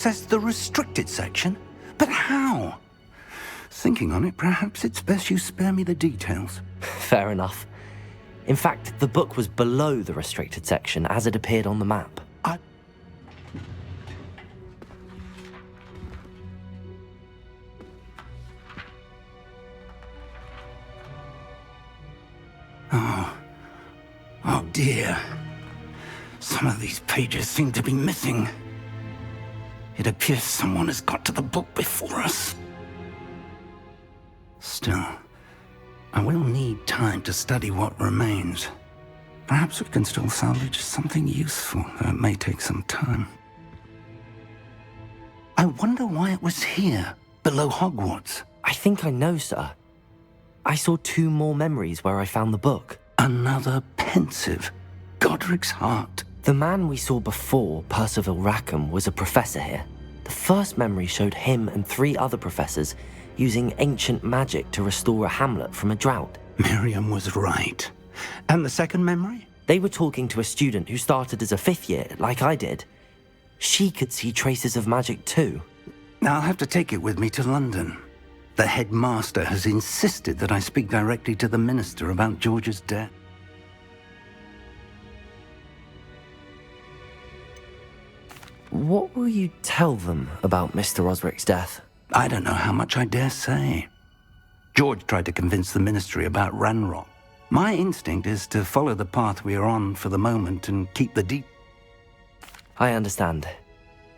Access the restricted section? But how? Thinking on it, perhaps it's best you spare me the details. Fair enough. In fact, the book was below the restricted section as it appeared on the map. Oh dear. Some of these pages seem to be missing. It appears someone has got to the book before us. Still, I will need time to study what remains. Perhaps we can still salvage something useful, though it may take some time. I wonder why it was here, below Hogwarts. I think I know, sir. I saw 2 more memories where I found the book. Another pensive. Godric's heart. The man we saw before, Percival Rackham, was a professor here. The first memory showed him and 3 other professors using ancient magic to restore a hamlet from a drought. Miriam was right. And the second memory? They were talking to a student who started as a 5th year, like I did. She could see traces of magic too. I'll have to take it with me to London. The headmaster has insisted that I speak directly to the minister about George's death. What will you tell them about Mr. Osric's death? I don't know how much I dare say. George tried to convince the ministry about Ranrock. My instinct is to follow the path we are on for the moment and keep the deep... I understand.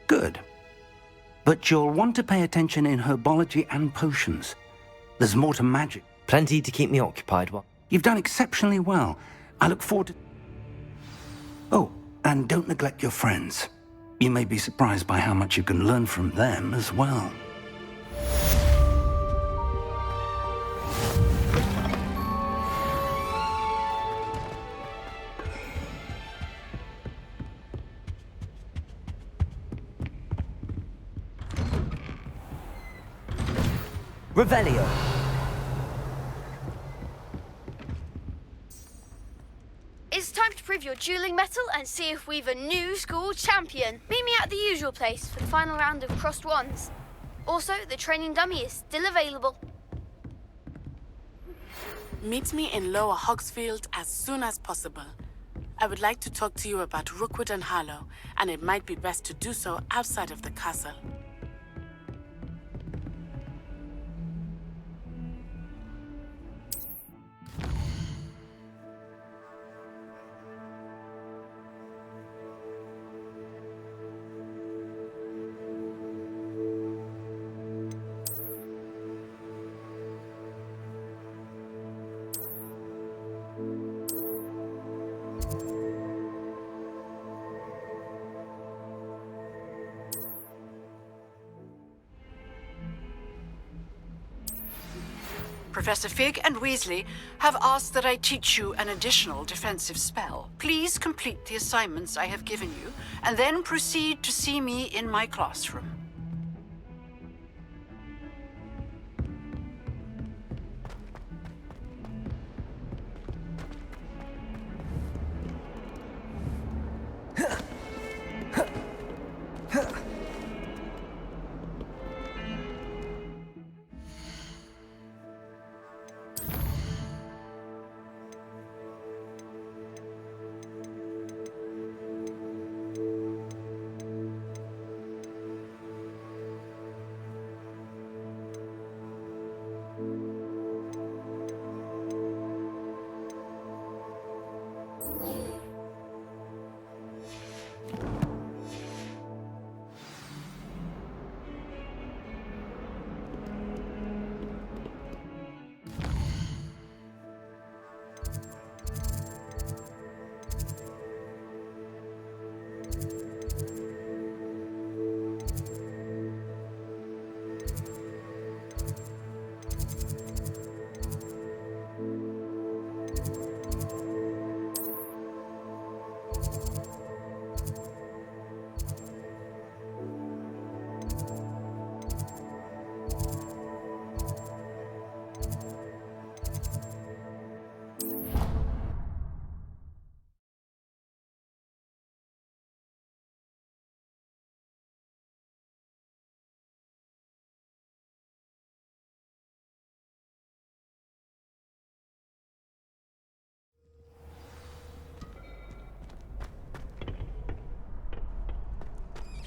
Good. But you'll want to pay attention in herbology and potions. There's more to magic. Plenty to keep me occupied while... You've done exceptionally well. I look forward to... Oh, and don't neglect your friends. You may be surprised by how much you can learn from them as well. Revelio. It's time to prove your dueling mettle and see if we've a new school champion. Meet me at the usual place for the final round of crossed wands. Also, the training dummy is still available. Meet me in Lower Hogsfield as soon as possible. I would like to talk to you about Rookwood and Harlow, and it might be best to do so outside of the castle. Professor Fig and Weasley have asked that I teach you an additional defensive spell. Please complete the assignments I have given you, and then proceed to see me in my classroom.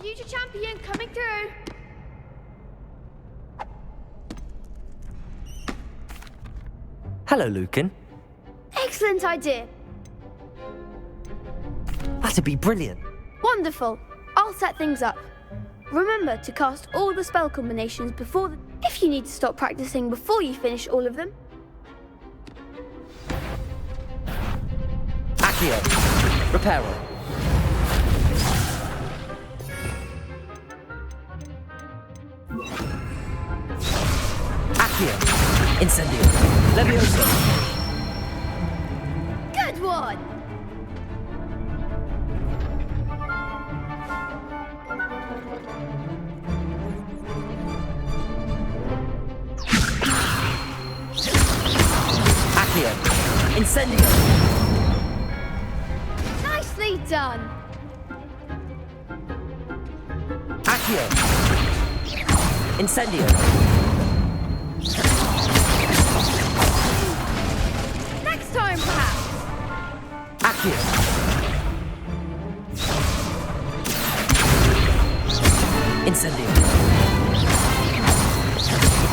Future champion coming through. Hello, Lucan. Excellent idea. That'd be brilliant. Wonderful. I'll set things up. Remember to cast all the spell combinations before the... If you need to stop practicing before you finish all of them. Accio. Reparo. Accio. Incendio. Levioso. Good one. Accio. Incendio. Nicely done. Accio. Incendio. Next time, perhaps. Accio. Incendio.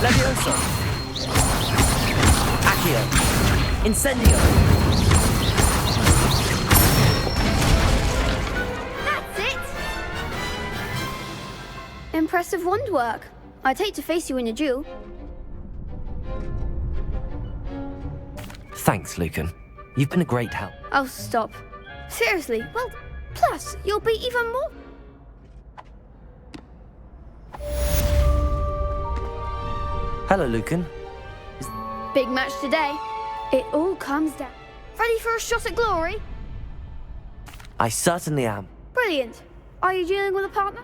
Levioso. Accio. Incendio. That's it. Impressive wand work. I'd hate to face you in a duel. Thanks, Lucan. You've been a great help. Oh, stop. Seriously, well, plus, you'll be even more... Hello, Lucan. Big match today. It all comes down. Ready for a shot at glory? I certainly am. Brilliant. Are you dealing with a partner?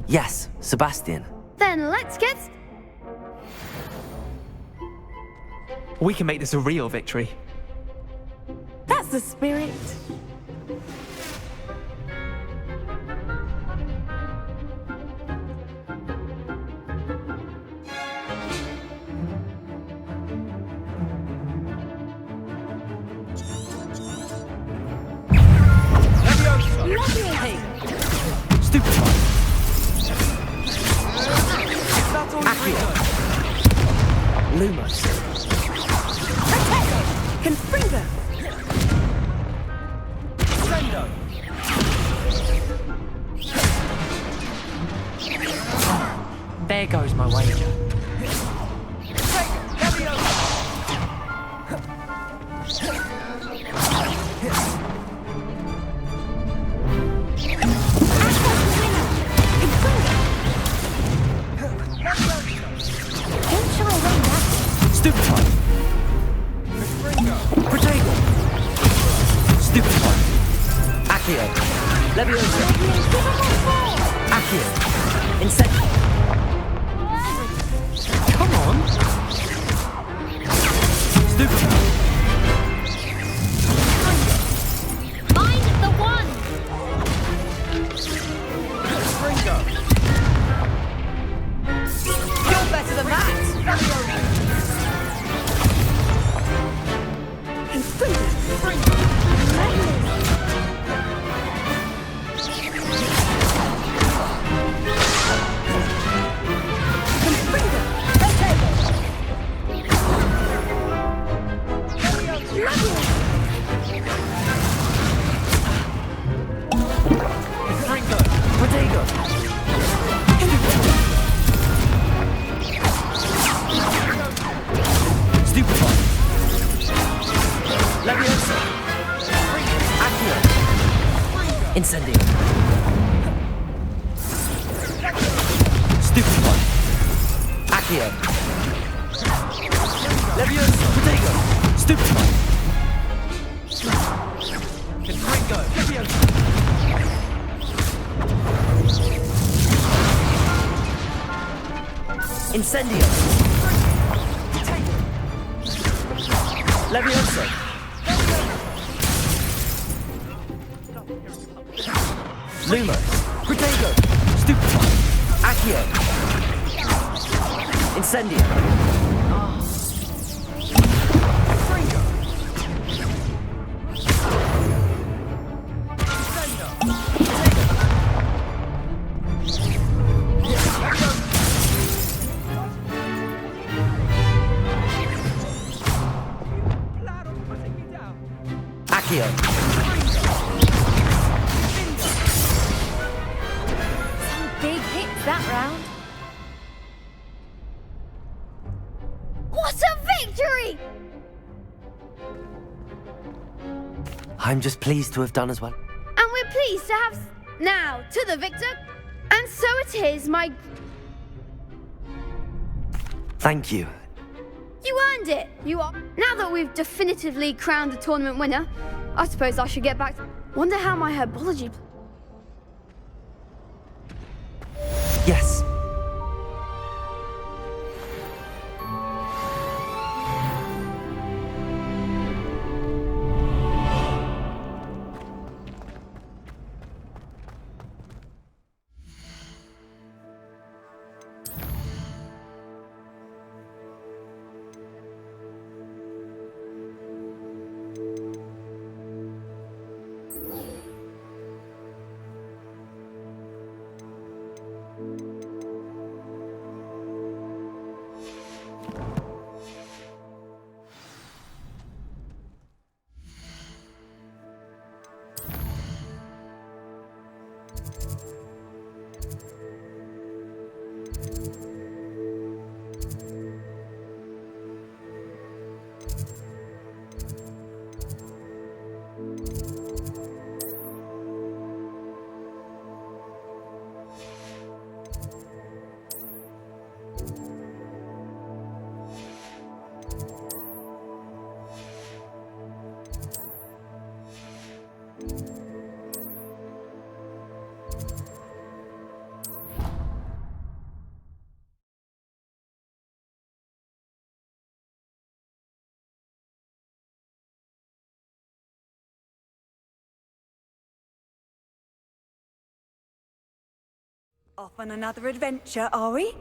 Yes, Sebastian. Then let's get... We can make this a real victory. That's the spirit. Hey! Stupefy! Accio! Lumos. Confringo. Sendo! There goes my wager. Stupefy! Protego! Stupefy! Accio. Levioso. Accio. Incendio. Come on! Stupefy! Find the one! You're better than that. Protego. Stupefy. Levioso. Accio. Incendio. Stupefy. Accio. Levioso. Protego. Stupefy. Confringo! Incendio. Levioso. Lumos. Protego. Stupefy. Accio. Incendio. Accio. Some big hits that round. What a victory! I'm just pleased to have done as well. And we're pleased to have... Now, to the victor. And so it is, my... Thank you. You earned it! You are... Now that we've definitively crowned the tournament winner, I suppose I should get back to... Wonder how my herbology... Yes. Off on another adventure, are we?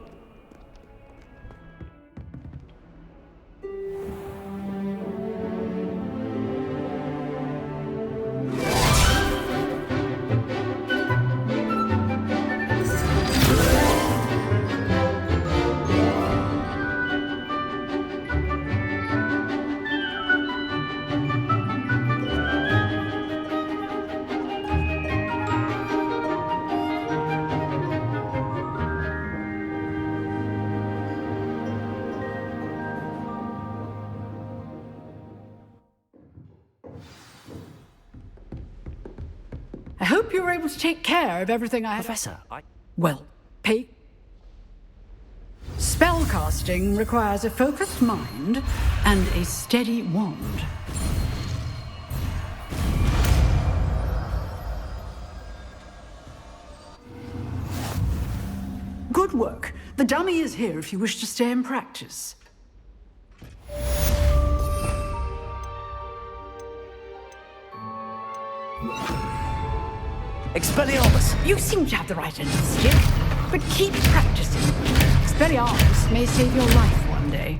I hope you're able to take care of everything I have. Professor, Well, pay. Spellcasting requires a focused mind and a steady wand. Good work. The dummy is here if you wish to stay and practice. Expelliarmus! You seem to have the right end of the stick, but keep practicing. Expelliarmus may save your life one day.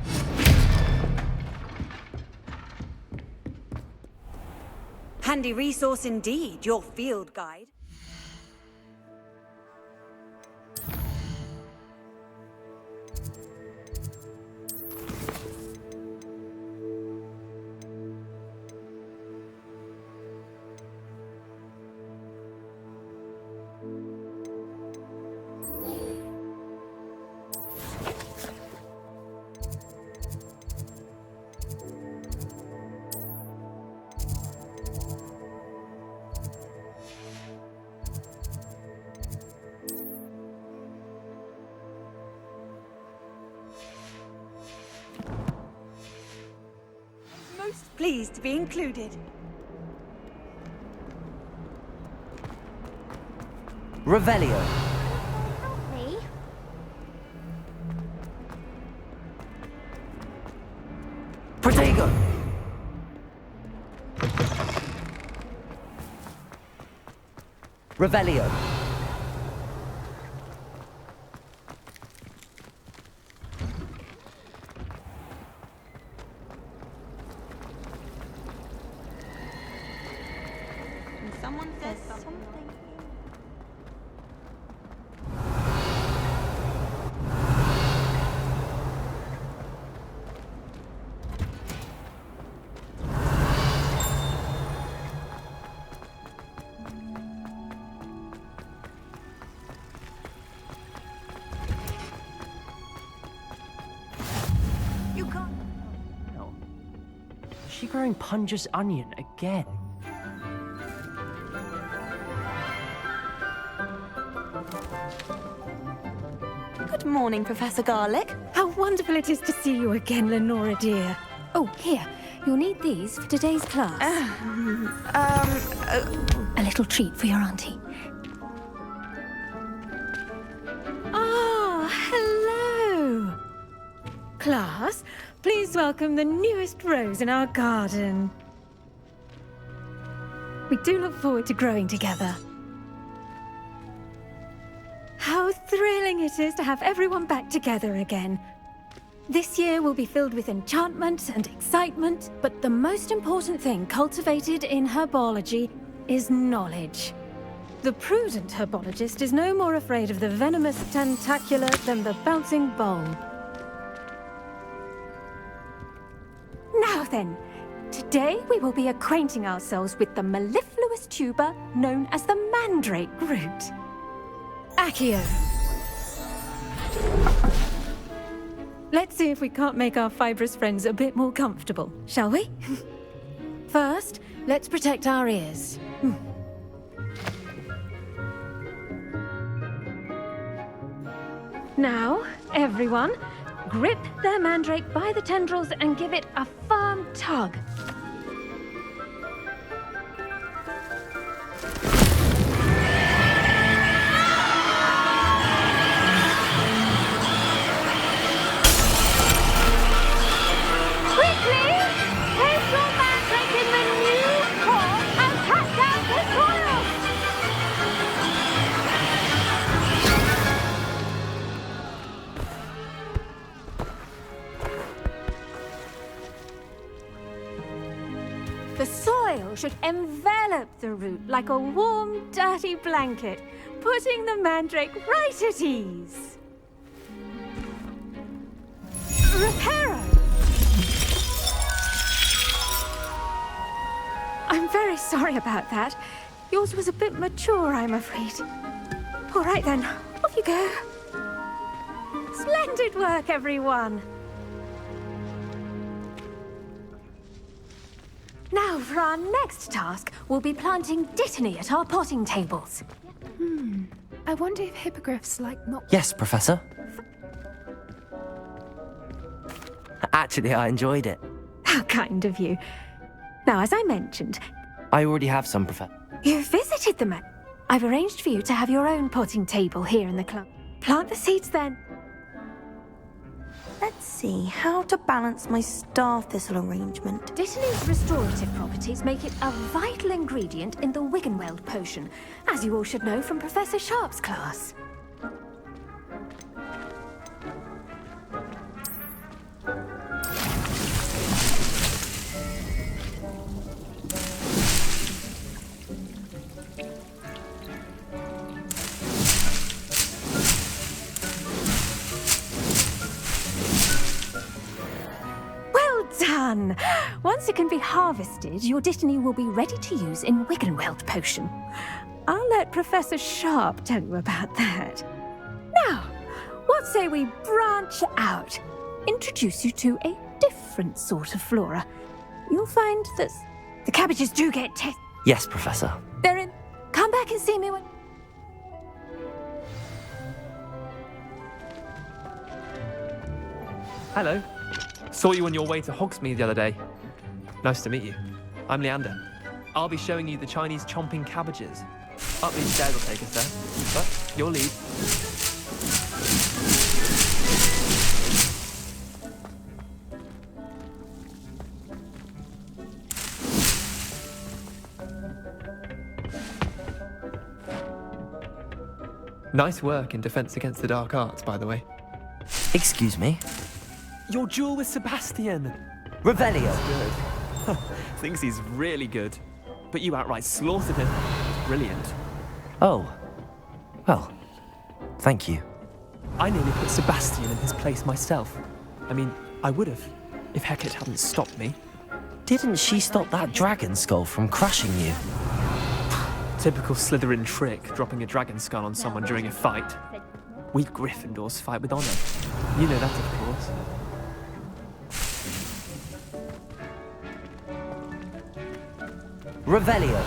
Handy resource indeed, your field guide. Most pleased to be included. Revelio. Me? Protego. Revelio. Someone says something. wearing Punja's onion again? Good morning, Professor Garlick. How wonderful it is to see you again, Lenora dear. Oh, here. You'll need these for today's class. A little treat for your auntie. Ah, hello. Class, please welcome the newest rose in our garden. We do look forward to growing together. How thrilling it is to have everyone back together again. This year will be filled with enchantment and excitement, but the most important thing cultivated in herbology is knowledge. The prudent herbologist is no more afraid of the venomous tentacula than the bouncing bulb. Now then, today we will be acquainting ourselves with the mellifluous tuber known as the mandrake root. Accio. Let's see if we can't make our fibrous friends a bit more comfortable, shall we? First, let's protect our ears. Now, everyone, grip their mandrake by the tendrils and give it a firm tug. The soil should envelop the root like a warm, dirty blanket, putting the mandrake right at ease. Reparo! I'm very sorry about that. Yours was a bit mature, I'm afraid. All right then, off you go. Splendid work, everyone. Now, for our next task, we'll be planting dittany at our potting tables. I wonder if hippogriffs like not... Yes, Professor. Actually, I enjoyed it. How kind of you. Now, as I mentioned, I already have some, Professor. you visited the man. I've arranged for you to have your own potting table here in the club. Plant the seeds then. Let's see how to balance my star thistle arrangement. Dittany's restorative properties make it a vital ingredient in the Wiggenweld potion, as you all should know from Professor Sharp's class. Done! Once it can be harvested, your dittany will be ready to use in Wiggenweld potion. I'll let Professor Sharp tell you about that. Now, what say we branch out? Introduce you to a different sort of flora. You'll find that the cabbages do get taste. Yes, Professor. They're in. Come back and see me when... Hello. Saw you on your way to Hogsmeade the other day. Nice to meet you. I'm Leander. I'll be showing you the Chinese chomping cabbages. Up these stairs will take us there, but your lead. Nice work in Defense Against the Dark Arts, by the way. Excuse me? Your duel with Sebastian! Revelio! Good. Thinks he's really good. But you outright slaughtered him. It's brilliant. Oh. Well, thank you. I nearly put Sebastian in his place myself. I mean, I would have, if Hecate hadn't stopped me. Didn't she stop that dragon skull from crushing you? Typical Slytherin trick, dropping a dragon skull on someone during a fight. We Gryffindors fight with honor. You know that, of course. Revelio.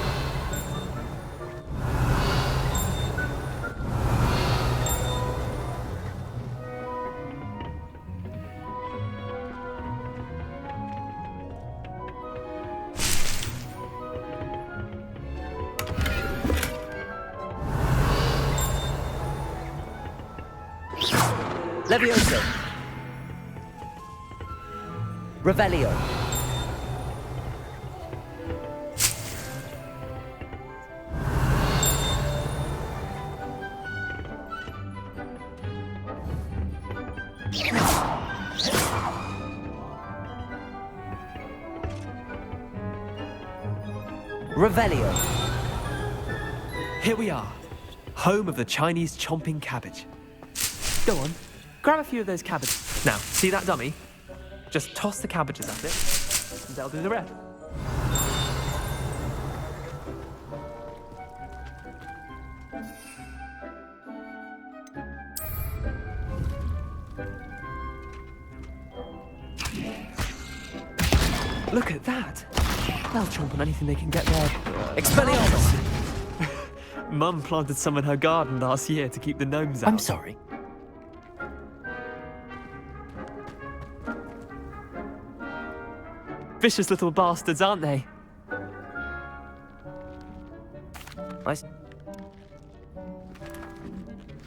Levioso. Revelio. Revelio. Here we are, home of the Chinese chomping cabbage. Go on, grab a few of those cabbages. Now, see that dummy? Just toss the cabbages at it, and they'll do the rest. Look at that! They'll chomp on anything they can get there. Expelliarmus! Mum planted some in her garden last year to keep the gnomes out. I'm sorry. Vicious little bastards, aren't they?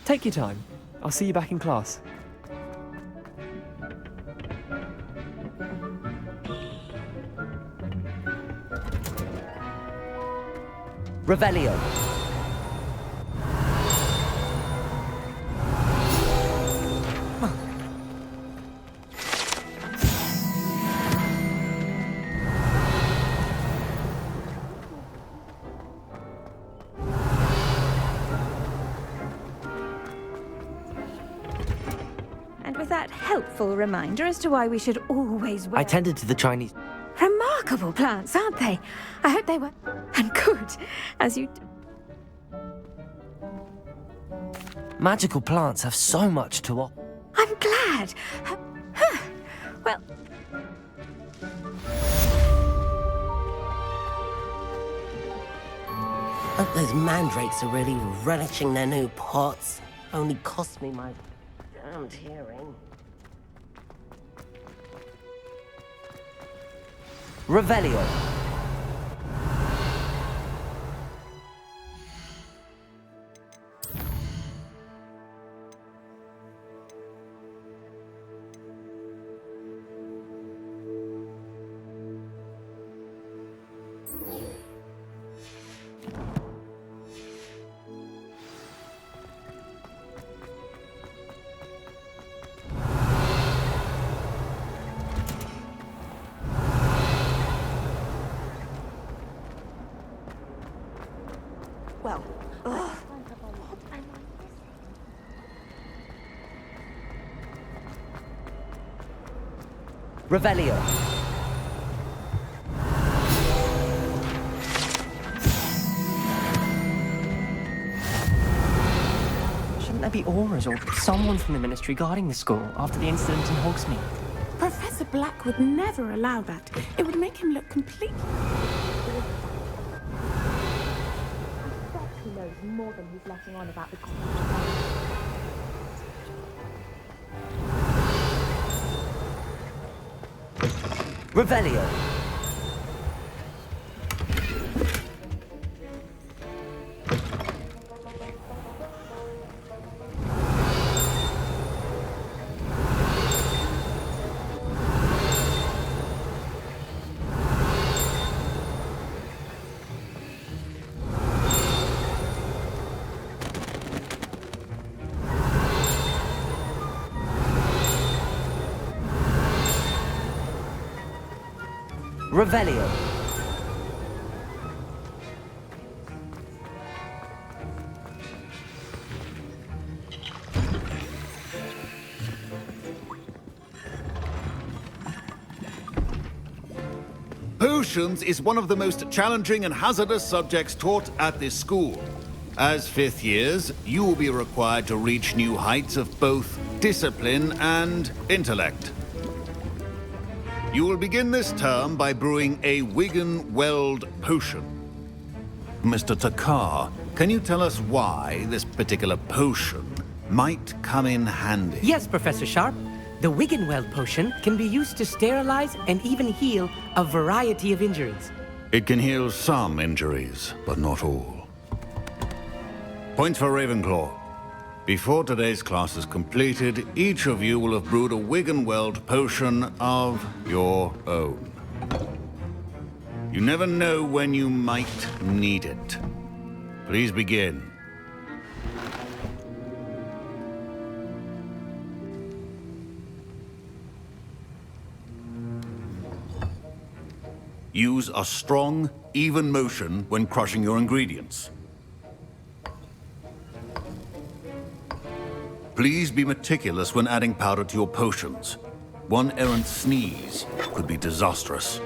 Take your time. I'll see you back in class. Revelio. And with that helpful reminder as to why we should always wear... I tended to the Chinese... Remarkable plants, aren't they? I hope they were... and good, as you... Magical plants have so much to offer. I'm glad. Well... Hope those mandrakes are really relishing their new pots. Only cost me my damned hearing. Revelio. Well, ugh. Revelio. Shouldn't there be auras or someone from the Ministry guarding the school after the incident in Hogsmeade? Professor Black would never allow that. It would make him look completely... He knows more than he's letting on about the Revelio. Revelio. Potions is one of the most challenging and hazardous subjects taught at this school. As fifth years, you will be required to reach new heights of both discipline and intellect. You will begin this term by brewing a Wigan Weld potion. Mr. Takar, can you tell us why this particular potion might come in handy? Yes, Professor Sharp. The Wiggenweld potion can be used to sterilize and even heal a variety of injuries. It can heal some injuries, but not all. Points for Ravenclaw. Before today's class is completed, each of you will have brewed a Wiggenweld potion of your own. You never know when you might need it. Please begin. Use a strong, even motion when crushing your ingredients. Please be meticulous when adding powder to your potions. One errant sneeze could be disastrous.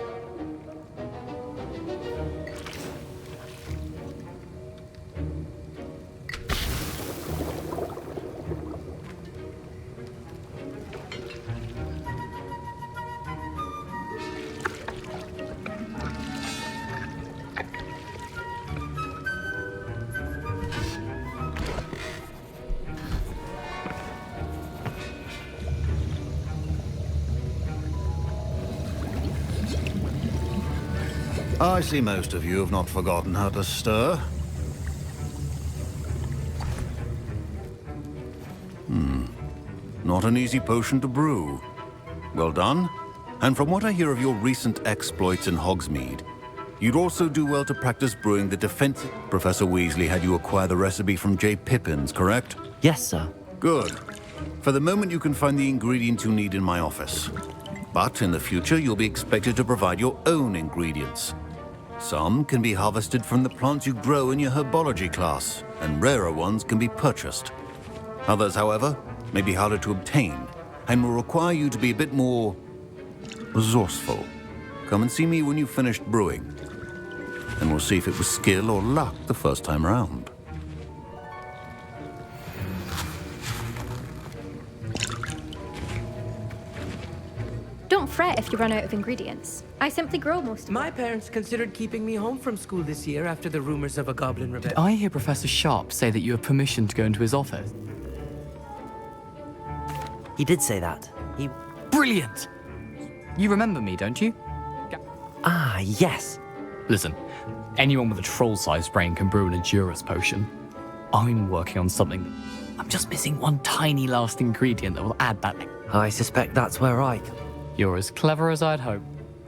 I see most of you have not forgotten how to stir. Not an easy potion to brew. Well done. And from what I hear of your recent exploits in Hogsmeade, you'd also do well to practice brewing the defensive... Professor Weasley had you acquire the recipe from J. Pippin's, correct? Yes, sir. Good. For the moment, you can find the ingredients you need in my office. But in the future, you'll be expected to provide your own ingredients. Some can be harvested from the plants you grow in your herbology class, and rarer ones can be purchased. Others, however, may be harder to obtain, and will require you to be a bit more resourceful. Come and see me when you've finished brewing, and we'll see if it was skill or luck the first time round. Don't fret if you run out of ingredients. I simply grow most of My parents considered keeping me home from school this year after the rumors of a goblin rebellion. I hear Professor Sharp say that you have permission to go into his office. He did say that. He... Brilliant! You remember me, don't you? Ah, yes. Listen, anyone with a troll-sized brain can brew an Endurance potion. I'm working on something. I'm just missing one tiny last ingredient that will add that. I suspect that's where I... You're as clever as I'd hope.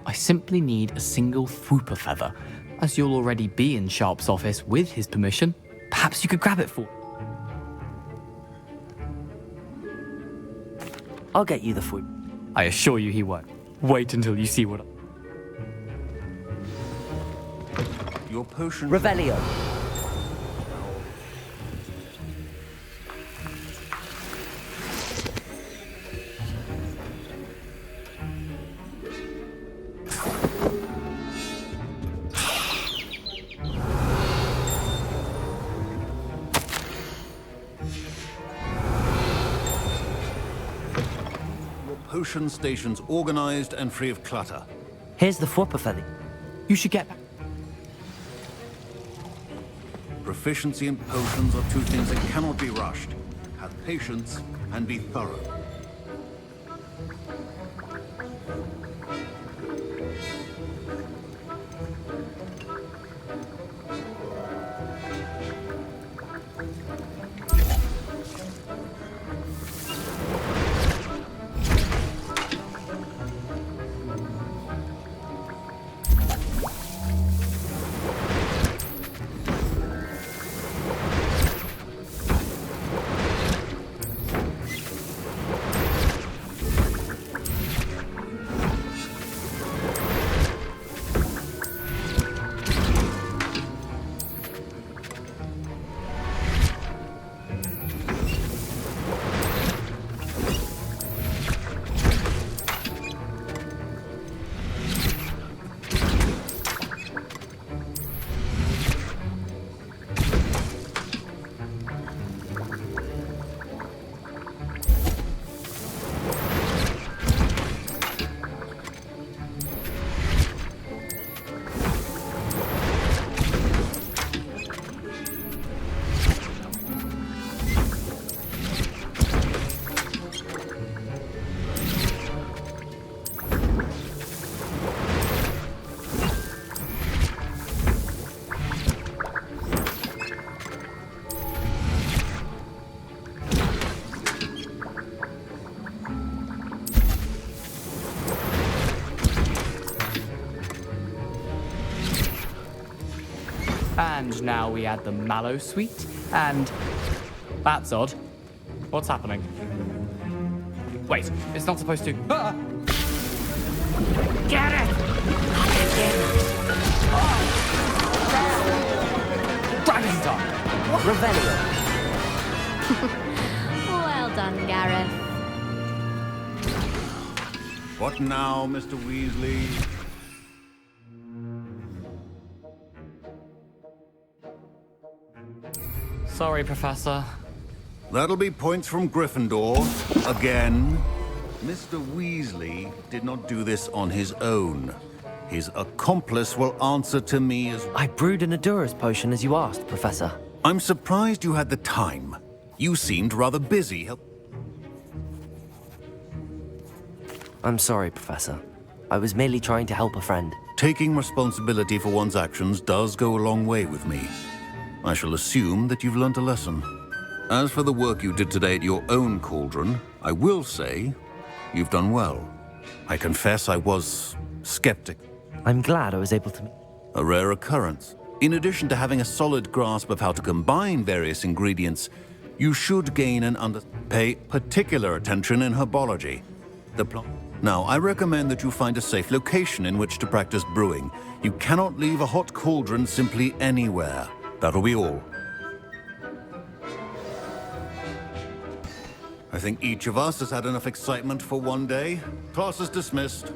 I simply need a single Fwooper feather. As you'll already be in Sharp's office with his permission, perhaps you could grab it for... I'll get you the Fwooper. I assure you he won't. Wait until you see what... Your potion... Revelio. Potion stations organized and free of clutter. Here's the Fwooper feather. You should get back. Proficiency in potions are two things that cannot be rushed. Have patience and be thorough. And now we add the mallow sweet, and... That's odd. What's happening? Wait, it's not supposed to... Ah! Get it! Dragon's tongue! Revelio. Well done, Gareth. What now, Mr. Weasley? Sorry, Professor. That'll be points from Gryffindor. Again. Mr. Weasley did not do this on his own. His accomplice will answer to me as... I brewed an Adura's potion as you asked, Professor. I'm surprised you had the time. You seemed rather busy. I'm sorry, Professor. I was merely trying to help a friend. Taking responsibility for one's actions does go a long way with me. I shall assume that you've learnt a lesson. As for the work you did today at your own cauldron, I will say you've done well. I confess I was skeptic. I'm glad I was able to... A rare occurrence. In addition to having a solid grasp of how to combine various ingredients, you should gain pay particular attention in herbology. Now, I recommend that you find a safe location in which to practice brewing. You cannot leave a hot cauldron simply anywhere. That'll be all. I think each of us has had enough excitement for one day. Class is dismissed.